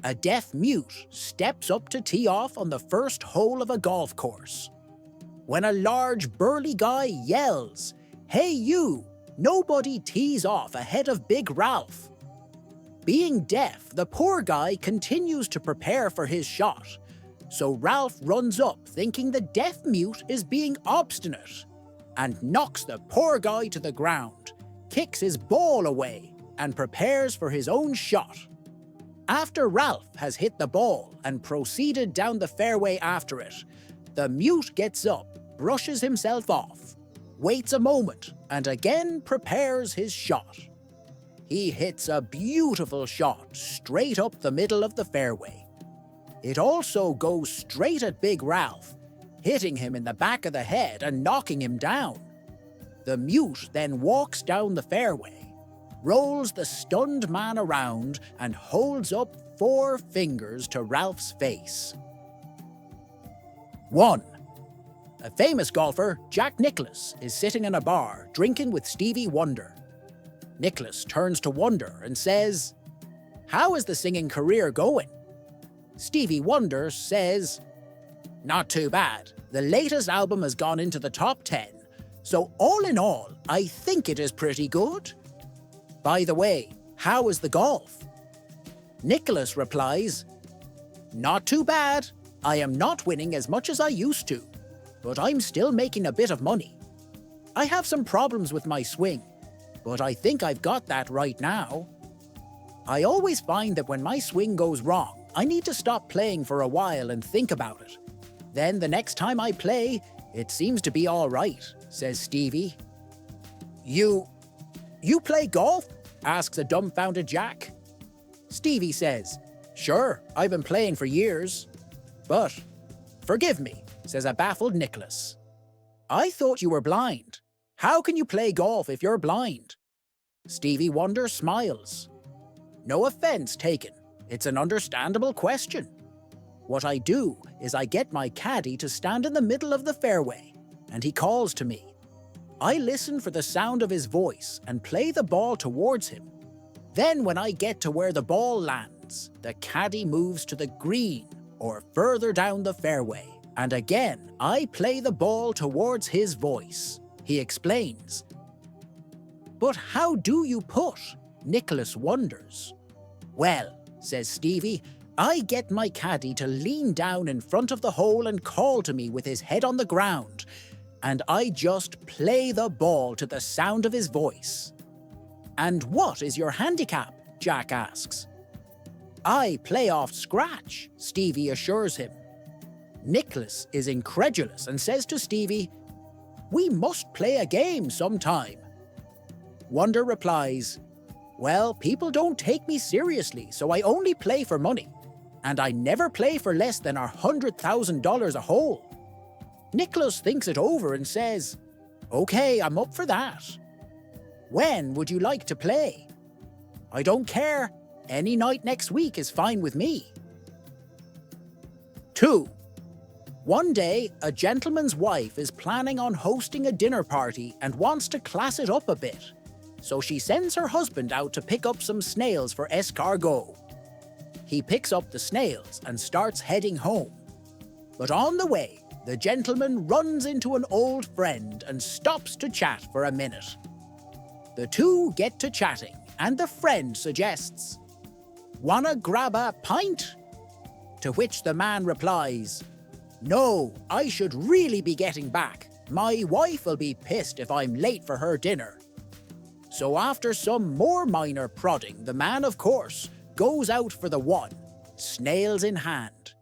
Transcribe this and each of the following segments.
A deaf mute steps up to tee off on the first hole of a golf course. When a large burly guy yells, "Hey you, nobody tees off ahead of Big Ralph." Being deaf, the poor guy continues to prepare for his shot, so Ralph runs up thinking the deaf mute is being obstinate and knocks the poor guy to the ground, kicks his ball away, and prepares for his own shot. After Ralph has hit the ball and proceeded down the fairway after it, the mute gets up, brushes himself off, waits a moment, and again prepares his shot. He hits a beautiful shot straight up the middle of the fairway. It also goes straight at Big Ralph, hitting him in the back of the head and knocking him down. The mute then walks down the fairway, rolls the stunned man around, and holds up 4 fingers to Ralph's face. 1. A famous golfer, Jack Nicklaus, is sitting in a bar drinking with Stevie Wonder. Nicklaus turns to Wonder and says, "How is the singing career going?" Stevie Wonder says, "Not too bad. The latest album has gone into the top 10, so all in all, I think it is pretty good. By the way, how is the golf?" Nicklaus replies, "Not too bad. I am not winning as much as I used to, but I'm still making a bit of money. I have some problems with my swing, but I think I've got that right now. I always find that when my swing goes wrong, I need to stop playing for a while and think about it. Then the next time I play, it seems to be all right," says Stevie. You play golf?" asks a dumbfounded Jack. Stevie says, "Sure, I've been playing for years." "But, forgive me," says a baffled Nicklaus. "I thought you were blind. How can you play golf if you're blind?" Stevie Wonder smiles. "No offense taken. It's an understandable question. What I do is I get my caddy to stand in the middle of the fairway, and he calls to me. I listen for the sound of his voice and play the ball towards him. Then when I get to where the ball lands, the caddy moves to the green or further down the fairway, and again I play the ball towards his voice," he explains. "But how do you putt?" Nicklaus wonders. "Well," says Stevie, "I get my caddy to lean down in front of the hole and call to me with his head on the ground, and I just play the ball to the sound of his voice." "And what is your handicap?" Jack asks. "I play off scratch," Stevie assures him. Nicklaus is incredulous and says to Stevie, "We must play a game sometime." Wonder replies, "Well, people don't take me seriously, so I only play for money. And I never play for less than $100,000 a hole." Nicklaus thinks it over and says, "Okay, I'm up for that. When would you like to play?" "I don't care. Any night next week is fine with me." 2. One day, a gentleman's wife is planning on hosting a dinner party and wants to class it up a bit. So she sends her husband out to pick up some snails for escargot. He picks up the snails and starts heading home. But on the way, the gentleman runs into an old friend and stops to chat for a minute. The two get to chatting, and the friend suggests, "Wanna grab a pint?" To which the man replies, "No, I should really be getting back. My wife will be pissed if I'm late for her dinner." So after some more minor prodding, the man, of course, goes out for the one, snails in hand.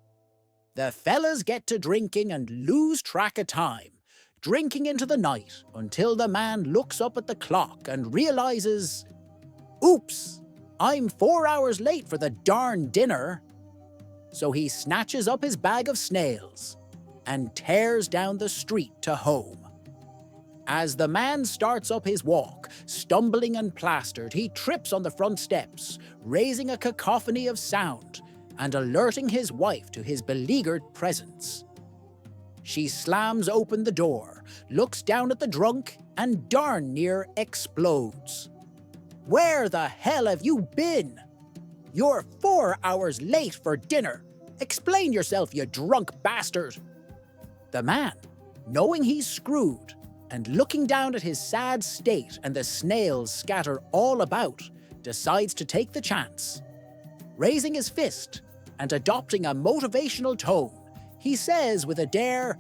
The fellas get to drinking and lose track of time, drinking into the night until the man looks up at the clock and realizes, "Oops, I'm 4 hours late for the darn dinner." So he snatches up his bag of snails and tears down the street to home. As the man starts up his walk, stumbling and plastered, he trips on the front steps, raising a cacophony of sound and alerting his wife to his beleaguered presence. She slams open the door, looks down at the drunk, and darn near explodes. "Where the hell have you been?" You're 4 hours late for dinner. Explain yourself, you drunk bastard. The man, knowing he's screwed, and looking down at his sad state and the snails scatter all about, decides to take the chance. Raising his fist and adopting a motivational tone, he says with a dare,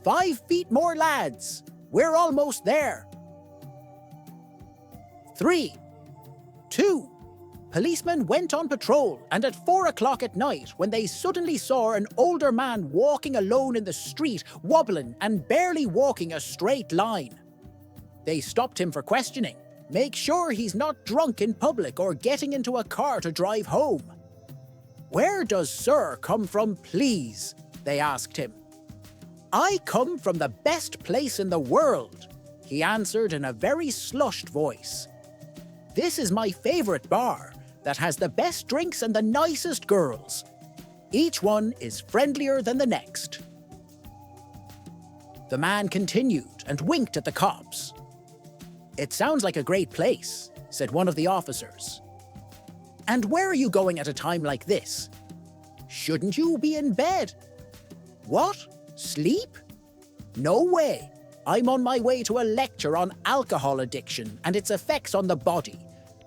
5 feet more, lads. We're almost there. 3, 2. Policemen went on patrol, and at 4 o'clock at night, when they suddenly saw an older man walking alone in the street, wobbling and barely walking a straight line. They stopped him for questioning. Make sure he's not drunk in public or getting into a car to drive home. Where does sir come from, please? They asked him. I come from the best place in the world, he answered in a very slushed voice. This is my favourite bar that has the best drinks and the nicest girls. Each one is friendlier than the next. The man continued and winked at the cops. It sounds like a great place, said one of the officers. And where are you going at a time like this? Shouldn't you be in bed? What? Sleep? No way. I'm on my way to a lecture on alcohol addiction and its effects on the body,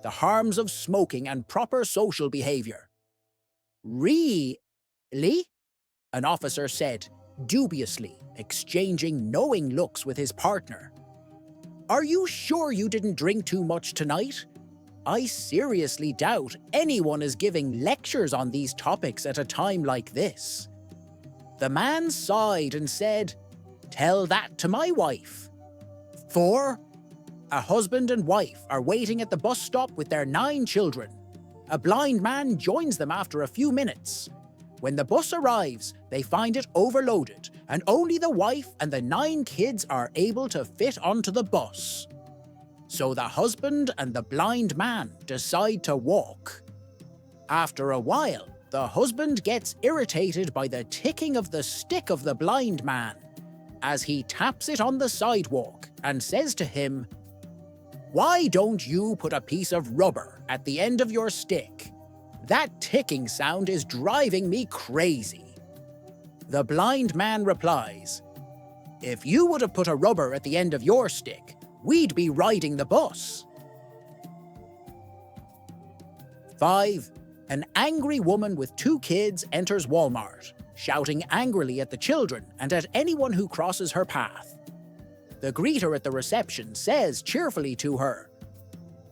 the harms of smoking and proper social behaviour. Really? An officer said, dubiously, exchanging knowing looks with his partner. Are you sure you didn't drink too much tonight? I seriously doubt anyone is giving lectures on these topics at a time like this. The man sighed and said, Tell that to my wife. 4. A husband and wife are waiting at the bus stop with their 9 children. A blind man joins them after a few minutes. When the bus arrives, they find it overloaded, and only the wife and the 9 kids are able to fit onto the bus. So the husband and the blind man decide to walk. After a while, the husband gets irritated by the ticking of the stick of the blind man as he taps it on the sidewalk and says to him, Why don't you put a piece of rubber at the end of your stick? That ticking sound is driving me crazy. The blind man replies, If you would have put a rubber at the end of your stick, we'd be riding the bus. 5. An angry woman with 2 kids enters Walmart, shouting angrily at the children and at anyone who crosses her path. The greeter at the reception says cheerfully to her,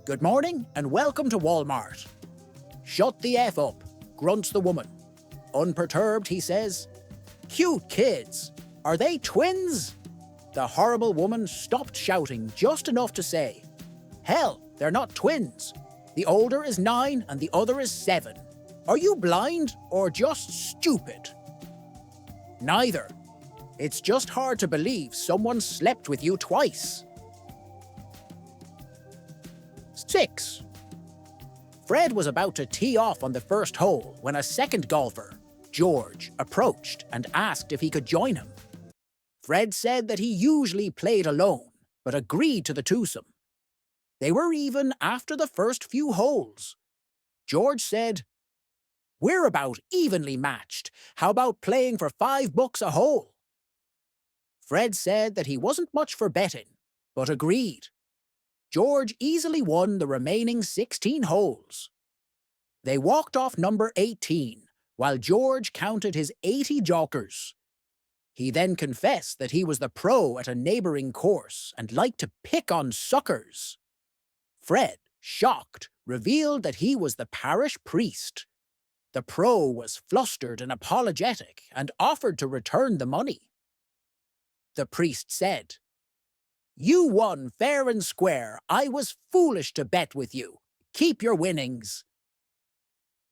Good morning and welcome to Walmart. Shut the F up, grunts the woman. Unperturbed, he says, Cute kids. Are they twins? The horrible woman stopped shouting just enough to say, Hell, they're not twins. The older is 9 and the other is 7. Are you blind or just stupid? Neither. It's just hard to believe someone slept with you twice. 6. Fred was about to tee off on the first hole when a second golfer, George, approached and asked if he could join him. Fred said that he usually played alone, but agreed to the twosome. They were even after the first few holes. George said, We're about evenly matched. How about playing for $5 a hole? Fred said that he wasn't much for betting, but agreed. George easily won the remaining 16 holes. They walked off number 18, while George counted his 80 jokers. He then confessed that he was the pro at a neighbouring course and liked to pick on suckers. Fred, shocked, revealed that he was the parish priest. The pro was flustered and apologetic and offered to return the money. The priest said, You won fair and square. I was foolish to bet with you. Keep your winnings.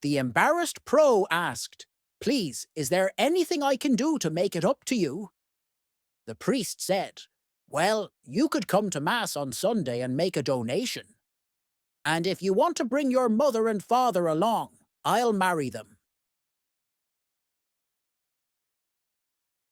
The embarrassed pro asked, Please, is there anything I can do to make it up to you? The priest said, Well, you could come to Mass on Sunday and make a donation. And if you want to bring your mother and father along, I'll marry them.